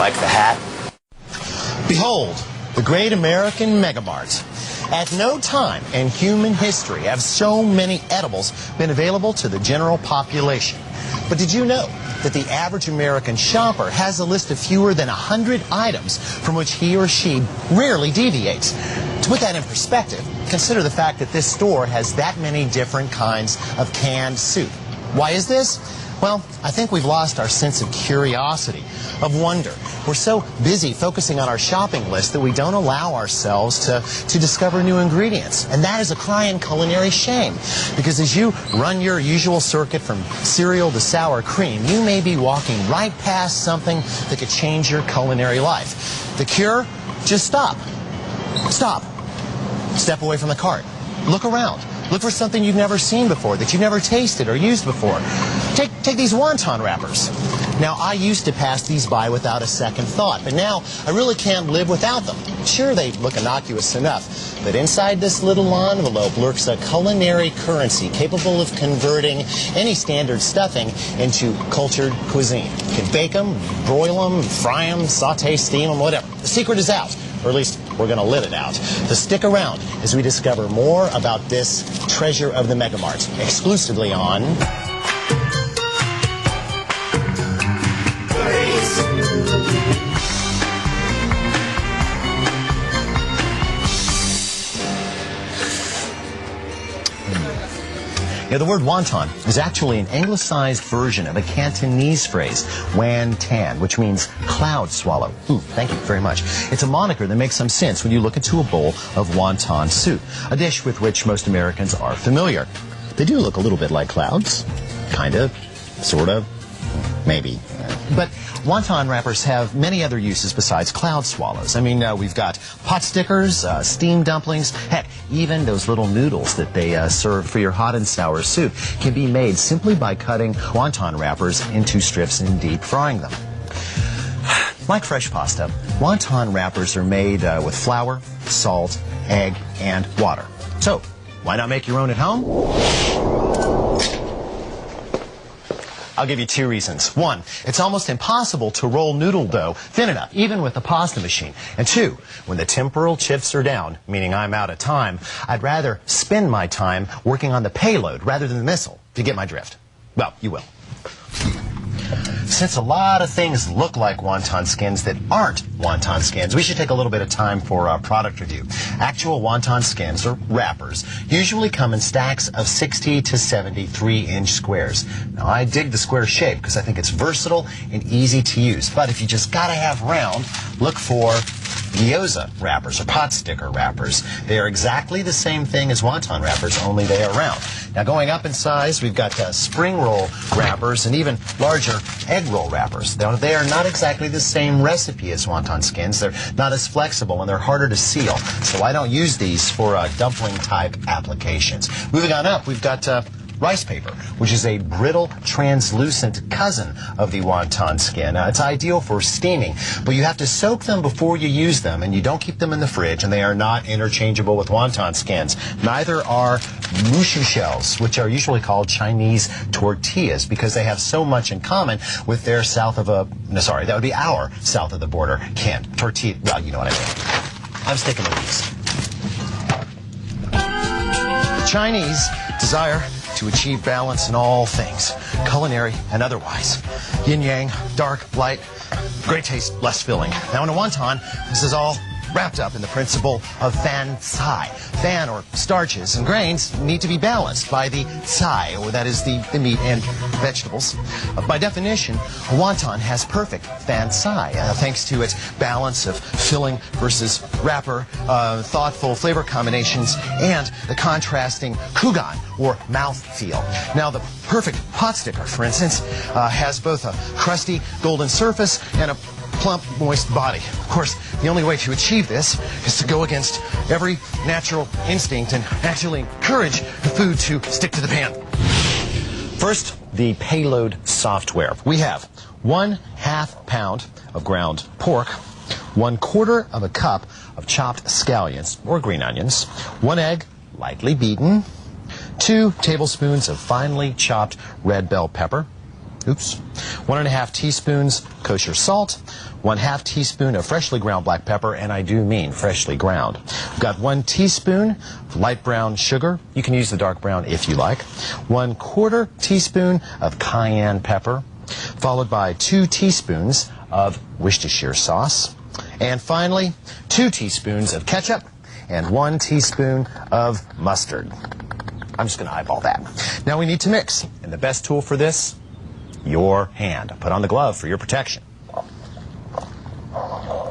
Like the hat? Behold, the great American Megamart. At no time in human history have so many edibles been available to the general population. But did you know that the average American shopper has a list of fewer than 100 items from which he or she rarely deviates? To put that in perspective, consider the fact that this store has that many different kinds of canned soup. Why is this? Well, I think we've lost our sense of curiosity, of wonder. We're so busy focusing on our shopping list that we don't allow ourselves to discover new ingredients. And that is a crying culinary shame. Because as you run your usual circuit from cereal to sour cream, you may be walking right past something that could change your culinary life. The cure? Just stop. Stop. Step away from the cart. Look around. Look for something you've never seen before, that you've never tasted or used before. Take these wonton wrappers. Now, I used to pass these by without a second thought, but now I really can't live without them. Sure, they look innocuous enough, but inside this little envelope lurks a culinary currency capable of converting any standard stuffing into cultured cuisine. You can bake them, broil them, fry them, saute, steam them, whatever. The secret is out. Or at least we're going to let it out. So stick around as we discover more about this treasure of the Megamart, exclusively on... Now, the word wonton is actually an anglicized version of a Cantonese phrase, wan tan, which means cloud swallow. Ooh, thank you very much. It's a moniker that makes some sense when you look into a bowl of wonton soup, a dish with which most Americans are familiar. They do look a little bit like clouds. Kind of, sort of, maybe. But wonton wrappers have many other uses besides cloud swallows. I mean, we've got pot stickers, steamed dumplings, heck, even those little noodles that they serve for your hot and sour soup can be made simply by cutting wonton wrappers into strips and deep frying them. Like fresh pasta, wonton wrappers are made with flour, salt, egg, and water. So, why not make your own at home? I'll give you two reasons. One, it's almost impossible to roll noodle dough thin enough, even with a pasta machine. And two, when the temporal chips are down, meaning I'm out of time, I'd rather spend my time working on the payload rather than the missile. Do you get my drift? Well, you will. Since a lot of things look like wonton skins that aren't wonton skins, we should take a little bit of time for our product review. Actual wonton skins, or wrappers, usually come in stacks of 60 to 73-inch squares. Now, I dig the square shape because I think it's versatile and easy to use. But if you just gotta have round, look for gyoza wrappers or pot sticker wrappers. They are exactly the same thing as wonton wrappers, only they are round. Now, going up in size, we've got spring roll wrappers and even larger egg roll wrappers. Now, they are not exactly the same recipe as wonton skins. They're not as flexible and they're harder to seal. So I don't use these for dumpling type applications. Moving on up, we've got rice paper, which is a brittle, translucent cousin of the wonton skin. It's ideal for steaming, but you have to soak them before you use them, and you don't keep them in the fridge, and they are not interchangeable with wonton skins. Neither are mushu shells, which are usually called Chinese tortillas, because they have so much in common with their south of a, no, sorry, that would be our south of the border canned tortilla. Well, you know what I mean. I'm sticking with these. The Chinese desire to achieve balance in all things, culinary and otherwise. Yin-yang, dark, light, great taste, less filling. Now in a wonton, this is all wrapped up in the principle of fan cai. Fan, or starches and grains, need to be balanced by the cai, or that is the meat and vegetables. By definition, a wonton has perfect fan cai, thanks to its balance of filling versus wrapper, thoughtful flavor combinations, and the contrasting kugan, or mouth feel. Now, the perfect pot sticker, for instance, has both a crusty golden surface and a plump, moist body. Of course, the only way to achieve this is to go against every natural instinct and actually encourage the food to stick to the pan. First, the payload software. We have 1/2 pound of ground pork, 1/4 of a cup of chopped scallions or green onions, 1 egg lightly beaten, 2 tablespoons of finely chopped red bell pepper, Oops. 1½ teaspoons kosher salt, 1/2 teaspoon of freshly ground black pepper, and I do mean freshly ground. We've got 1 teaspoon of light brown sugar. You can use the dark brown if you like. 1/4 teaspoon of cayenne pepper, followed by 2 teaspoons of Worcestershire sauce. And finally, 2 teaspoons of ketchup and 1 teaspoon of mustard. I'm just going to eyeball that. Now we need to mix, and the best tool for this, your hand. Put on the glove for your protection.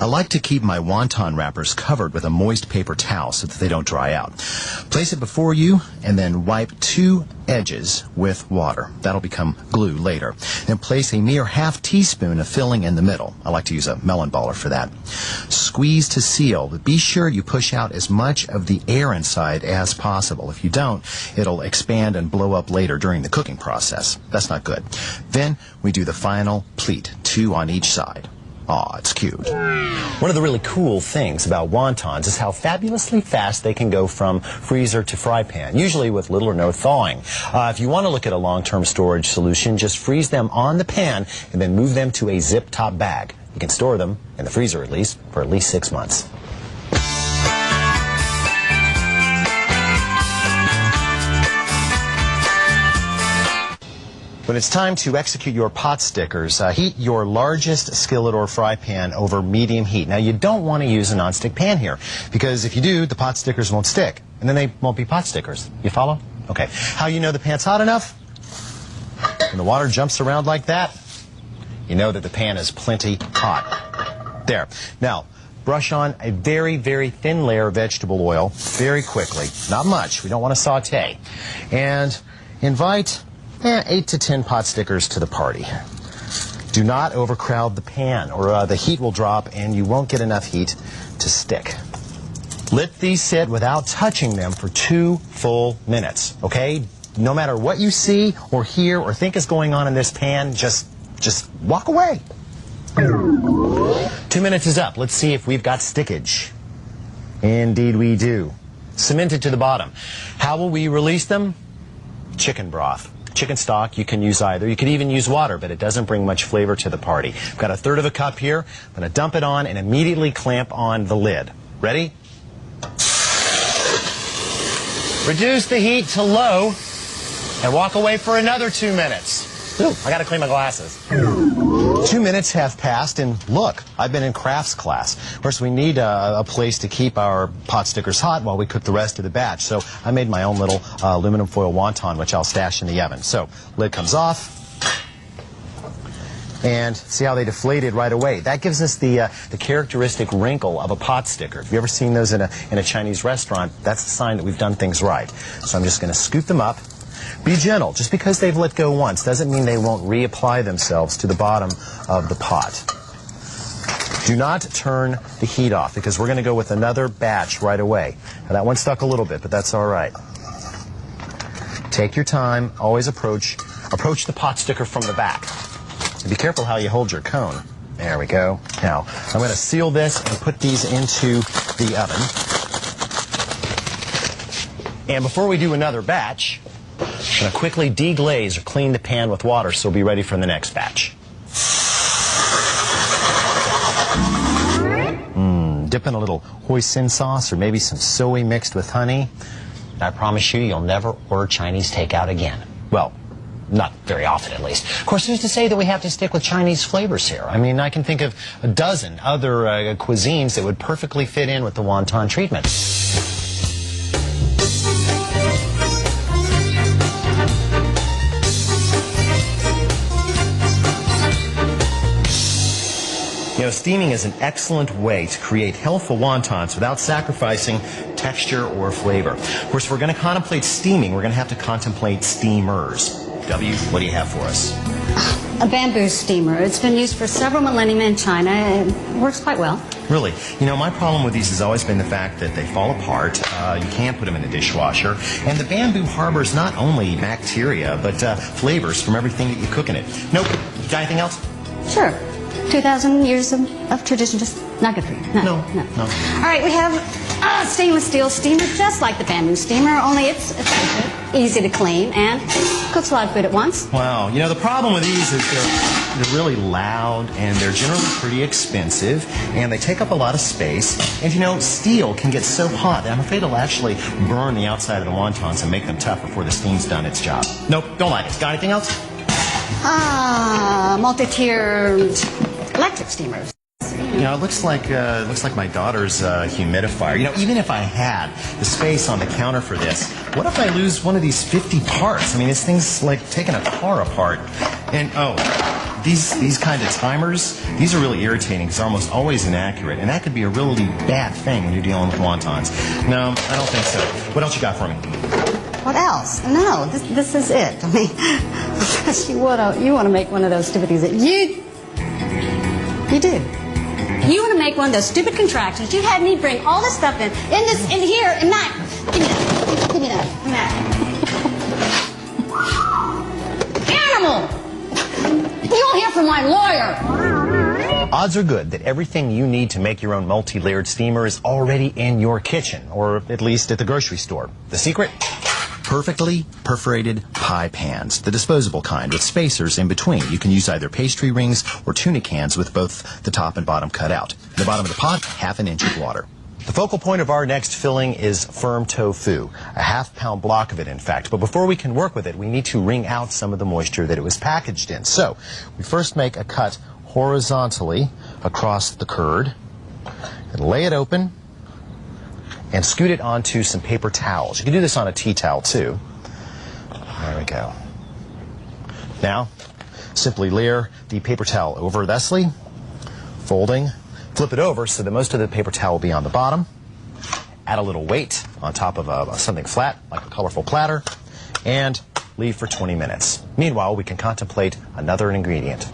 I like to keep my wonton wrappers covered with a moist paper towel so that they don't dry out. Place it before you and then wipe 2 edges with water. That'll become glue later. Then place a mere 1/2 teaspoon of filling in the middle. I like to use a melon baller for that. Squeeze to seal, but be sure you push out as much of the air inside as possible. If you don't, it'll expand and blow up later during the cooking process. That's not good. Then we do the final pleat, 2 on each side. Aw, it's cute. One of the really cool things about wontons is how fabulously fast they can go from freezer to fry pan, usually with little or no thawing. If you want to look at a long-term storage solution, just freeze them on the pan and then move them to a zip-top bag. You can store them, in the freezer at least, for at least 6 months. When it's time to execute your pot stickers, heat your largest skillet or fry pan over medium heat. Now, you don't want to use a nonstick pan here, because if you do, the pot stickers won't stick, and then they won't be pot stickers. You follow? Okay. How you know the pan's hot enough? When the water jumps around like that, you know that the pan is plenty hot. There. Now, brush on a very, very thin layer of vegetable oil very quickly. Not much. We don't want to saute. And invite 8 to 10 pot stickers to the party. Do not overcrowd the pan, or the heat will drop and you won't get enough heat to stick. Let these sit without touching them for 2 full minutes, okay? No matter what you see or hear or think is going on in this pan, just walk away. 2 minutes is up. Let's see if we've got stickage. Indeed we do. Cemented to the bottom. How will we release them? Chicken broth. Chicken stock, you can use either. You could even use water, but it doesn't bring much flavor to the party. I've got 1/3 cup here. I'm going to dump it on and immediately clamp on the lid. Ready? Reduce the heat to low and walk away for another 2 minutes. Ooh, I got to clean my glasses. 2 minutes have passed, and look, I've been in crafts class. Of course, we need a place to keep our pot stickers hot while we cook the rest of the batch. So I made my own little aluminum foil wonton, which I'll stash in the oven. So lid comes off, and see how they deflated right away. That gives us the characteristic wrinkle of a pot sticker. If you've ever seen those in a Chinese restaurant, that's the sign that we've done things right. So I'm just going to scoop them up. Be gentle. Just because they've let go once doesn't mean they won't reapply themselves to the bottom of the pot. Do not turn the heat off, because we're going to go with another batch right away. Now, that one stuck a little bit, but that's all right. Take your time. Always approach the pot sticker from the back. And be careful how you hold your cone. There we go. Now, I'm going to seal this and put these into the oven. And before we do another batch, I'm going to quickly deglaze or clean the pan with water so we'll be ready for the next batch. Dip in a little hoisin sauce or maybe some soy mixed with honey. I promise you'll never order Chinese takeout again. Well, not very often at least. Of course, who's to say that we have to stick with Chinese flavors here? I mean, I can think of a dozen other cuisines that would perfectly fit in with the wonton treatment. You know, steaming is an excellent way to create healthful wontons without sacrificing texture or flavor. Of course, if we're going to contemplate steaming, we're going to have to contemplate steamers. W, what do you have for us? A bamboo steamer. It's been used for several millennia in China. It works quite well. Really? You know, my problem with these has always been the fact that they fall apart. You can't put them in a dishwasher. And the bamboo harbors not only bacteria, but flavors from everything that you cook in it. Nope. Got anything else? Sure. 2,000 years of tradition, just not good for you. No. All right, we have a stainless steel steamer, just like the bamboo steamer, only it's easy to clean and Cooks a lot of food at once. Wow. You know, the problem with these is they're really loud, and they're generally pretty expensive, and they take up a lot of space. And, you know, steel can get so hot that I'm afraid it'll actually burn the outside of the wontons and make them tough before the steam's done its job. Nope, don't like it. Got anything else? Multi-tiered electric steamers. You know, it looks like my daughter's humidifier. You know, even if I had the space on the counter for this, what if I lose one of these 50 parts? I mean, this thing's like taking a car apart. And, oh, these kind of timers, these are really irritating because they're almost always inaccurate. And that could be a really bad thing when you're dealing with wontons. No, I don't think so. What else you got for me? What else? No, this is it. I mean, you want to make one of those stupid things that you do. You want to make one of those stupid contractions. You had me bring all this stuff in here, and not. Give me that. Animal! You'll hear from my lawyer. Odds are good that everything you need to make your own multi-layered steamer is already in your kitchen, or at least at the grocery store. The secret? Perfectly perforated pie pans, the disposable kind with spacers in between. You can use either pastry rings or tuna cans with both the top and bottom cut out. The bottom of the pot, ½ inch of water. The focal point of our next filling is firm tofu, a ½ block of it, in fact. But before we can work with it, we need to wring out some of the moisture that it was packaged in. So we first make a cut horizontally across the curd and lay it open and scoot it onto some paper towels. You can do this on a tea towel too. There we go. Now, simply layer the paper towel over thusly, folding, flip it over so that most of the paper towel will be on the bottom. Add a little weight on top of something flat, like a colorful platter, and leave for 20 minutes. Meanwhile, we can contemplate another ingredient.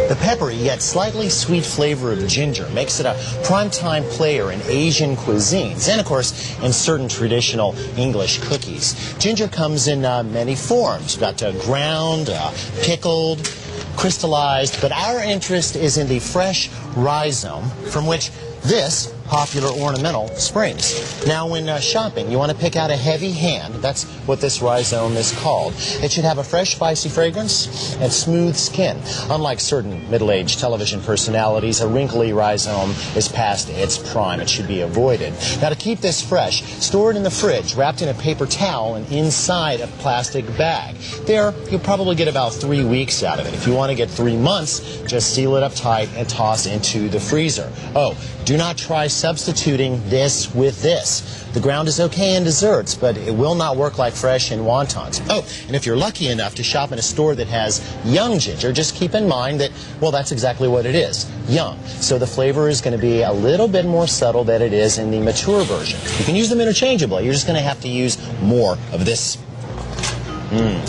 The peppery yet slightly sweet flavor of ginger makes it a primetime player in Asian cuisines and, of course, in certain traditional English cookies. Ginger comes in many forms. We've got ground, pickled, crystallized, but our interest is in the fresh rhizome from which this popular ornamental springs. Now, when shopping, you want to pick out a heavy hand. That's what this rhizome is called. It should have a fresh, spicy fragrance and smooth skin. Unlike certain middle-aged television personalities, a wrinkly rhizome is past its prime. It should be avoided. Now, to keep this fresh, store it in the fridge, wrapped in a paper towel and inside a plastic bag. There, you'll probably get about 3 weeks out of it. If you want to get 3 months, just seal it up tight and toss into the freezer. Oh, do not try substituting this with this. The ground is okay in desserts, but it will not work like fresh in wontons. Oh, and if you're lucky enough to shop in a store that has young ginger, just keep in mind that, well, that's exactly what it is, young. So the flavor is going to be a little bit more subtle than it is in the mature version. You can use them interchangeably. You're just going to have to use more of this. There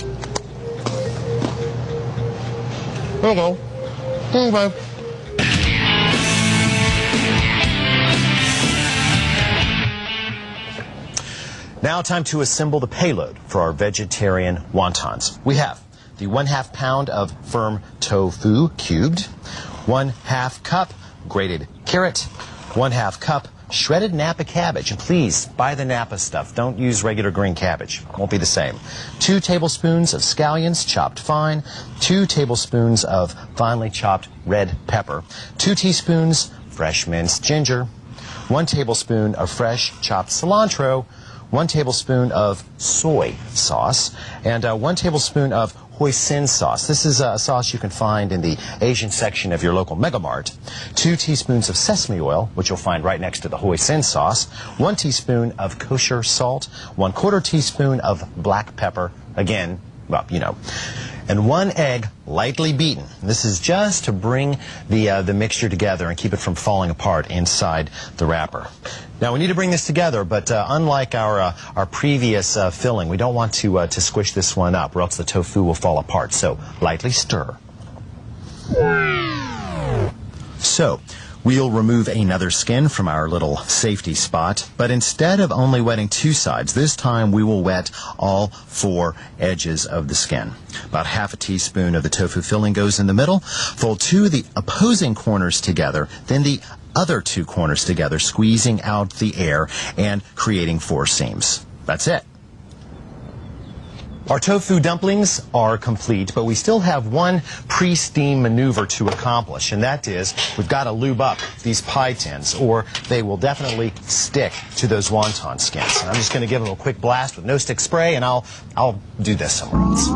we go. Okay. Now time to assemble the payload for our vegetarian wontons. We have the 1/2 pound of firm tofu cubed, 1/2 cup grated carrot, 1/2 cup shredded Napa cabbage. And please, buy the Napa stuff. Don't use regular green cabbage. Won't be the same. 2 tablespoons of scallions chopped fine, 2 tablespoons of finely chopped red pepper, 2 teaspoons fresh minced ginger, 1 tablespoon of fresh chopped cilantro, 1 tablespoon of soy sauce, and 1 tablespoon of hoisin sauce. This is a sauce you can find in the Asian section of your local Mega Mart. 2 teaspoons of sesame oil, which you'll find right next to the hoisin sauce. 1 teaspoon of kosher salt. 1/4 teaspoon of black pepper. Again, well, you know. And 1 egg lightly beaten. This is just to bring the mixture together and keep it from falling apart inside the wrapper. Now, we need to bring this together, but unlike our previous filling, we don't want to squish this one up, or else the tofu will fall apart. So, lightly stir. So, We'll remove another skin from our little safety spot, but instead of only wetting 2 sides, this time we will wet all 4 edges of the skin. About half a teaspoon of the tofu filling goes in the middle. Fold 2 of the opposing corners together, then the other 2 corners together, squeezing out the air and creating 4 seams. That's it. Our tofu dumplings are complete, but we still have one pre-steam maneuver to accomplish, and that is we've got to lube up these pie tins, or they will definitely stick to those wonton skins. And I'm just going to give them a quick blast with no-stick spray, and I'll do this somewhere else.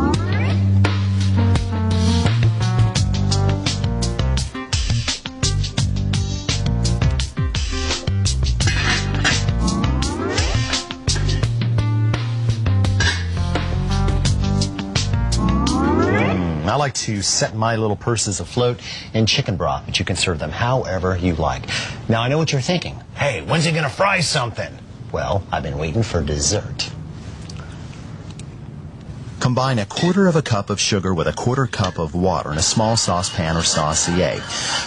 I like to set my little purses afloat in chicken broth, but you can serve them however you like. Now, I know what you're thinking. Hey, when's he going to fry something? Well, I've been waiting for dessert. Combine 1/4 cup of sugar with 1/4 cup of water in a small saucepan or saucier.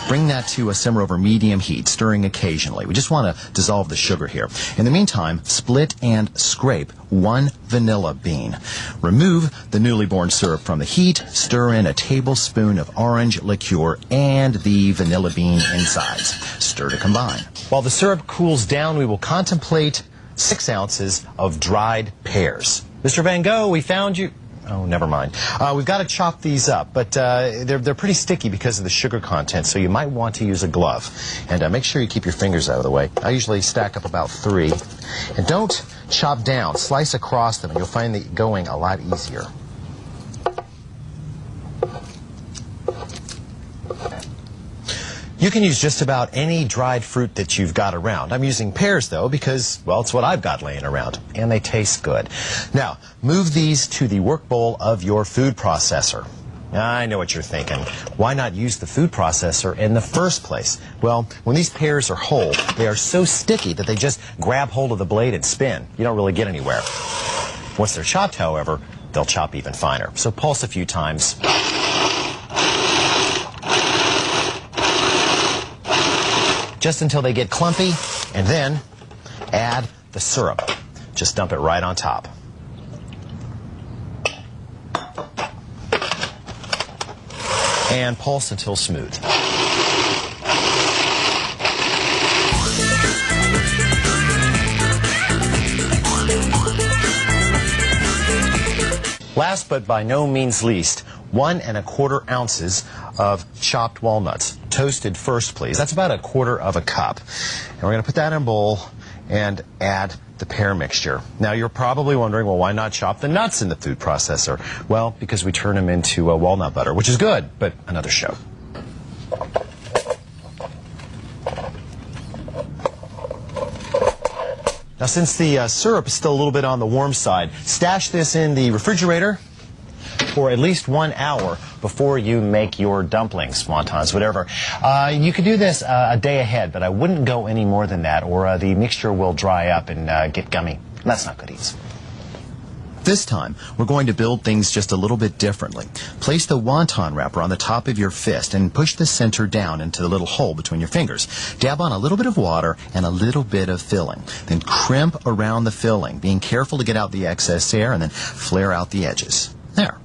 Bring that to a simmer over medium heat, stirring occasionally. We just want to dissolve the sugar here. In the meantime, split and scrape 1 vanilla bean. Remove the newly born syrup from the heat. Stir in a tablespoon of orange liqueur and the vanilla bean insides. Stir to combine. While the syrup cools down, we will contemplate 6 ounces of dried pears. Mr. Van Gogh, we found you. Oh, never mind. We've got to chop these up, but they're pretty sticky because of the sugar content, so you might want to use a glove. And make sure you keep your fingers out of the way. I usually stack up about 3. And don't chop down. Slice across them, and you'll find it going a lot easier. You can use just about any dried fruit that you've got around. I'm using pears, though, because, well, it's what I've got laying around, and they taste good. Now, move these to the work bowl of your food processor. I know what you're thinking. Why not use the food processor in the first place? Well, when these pears are whole, they are so sticky that they just grab hold of the blade and spin. You don't really get anywhere. Once they're chopped, however, they'll chop even finer. So pulse a few times. Just until they get clumpy, and then add the syrup. Just dump it right on top. And pulse until smooth. Last but by no means least, 1 1/4 ounces of chopped walnuts. Toasted first, please. That's about 1/4 cup. And we're going to put that in a bowl and add the pear mixture. Now, you're probably wondering, well, why not chop the nuts in the food processor? Well, because we turn them into walnut butter, which is good, but another show. Now, since the syrup is still a little bit on the warm side, stash this in the refrigerator for at least 1 hour before you make your dumplings, wontons, whatever. You could do this a day ahead, but I wouldn't go any more than that, or the mixture will dry up and get gummy. That's not good eats. This time, we're going to build things just a little bit differently. Place the wonton wrapper on the top of your fist and push the center down into the little hole between your fingers. Dab on a little bit of water and a little bit of filling. Then crimp around the filling, being careful to get out the excess air, and then flare out the edges. There.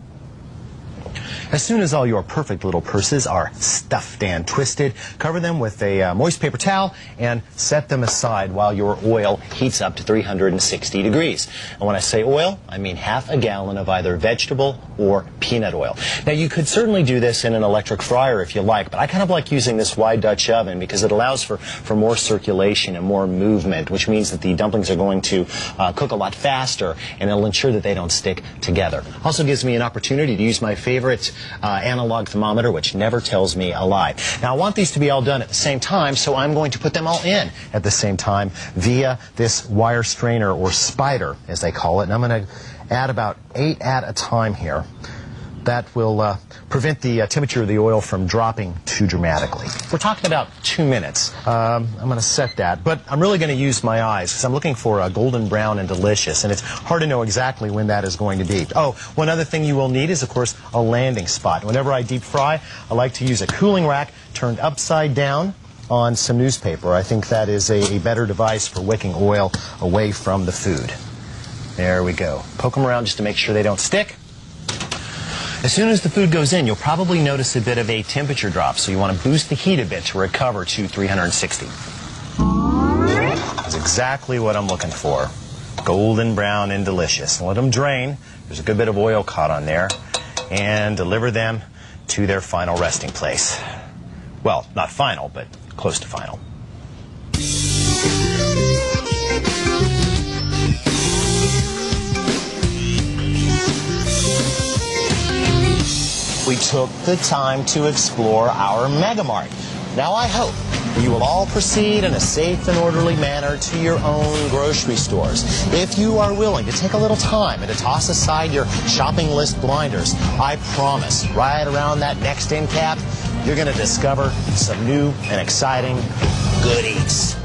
As soon as all your perfect little purses are stuffed and twisted, cover them with a moist paper towel and set them aside while your oil heats up to 360 degrees. And when I say oil, I mean half a gallon of either vegetable or peanut oil. Now, you could certainly do this in an electric fryer if you like, but I kind of like using this wide Dutch oven because it allows for more circulation and more movement, which means that the dumplings are going to cook a lot faster, and it'll ensure that they don't stick together. Also gives me an opportunity to use my favorite analog thermometer, which never tells me a lie. Now, I want these to be all done at the same time, so I'm going to put them all in at the same time via this wire strainer, or spider, as they call it. And I'm going to add about 8 at a time here. That will prevent the temperature of the oil from dropping too dramatically. We're talking about 2 minutes. I'm going to set that, but I'm really going to use my eyes because I'm looking for a golden brown and delicious, and it's hard to know exactly when that is going to be. Oh, one other thing you will need is, of course, a landing spot. Whenever I deep fry, I like to use a cooling rack turned upside down on some newspaper. I think that is a better device for wicking oil away from the food. There we go. Poke them around just to make sure they don't stick. As soon as the food goes in, you'll probably notice a bit of a temperature drop, so you want to boost the heat a bit to recover to 360. That's exactly what I'm looking for. Golden brown and delicious. Let them drain. There's a good bit of oil caught on there. And deliver them to their final resting place. Well, not final, but close to final. We took the time to explore our Mega Mart. Now I hope you will all proceed in a safe and orderly manner to your own grocery stores. If you are willing to take a little time and to toss aside your shopping list blinders, I promise, right around that next end cap, you're going to discover some new and exciting good eats.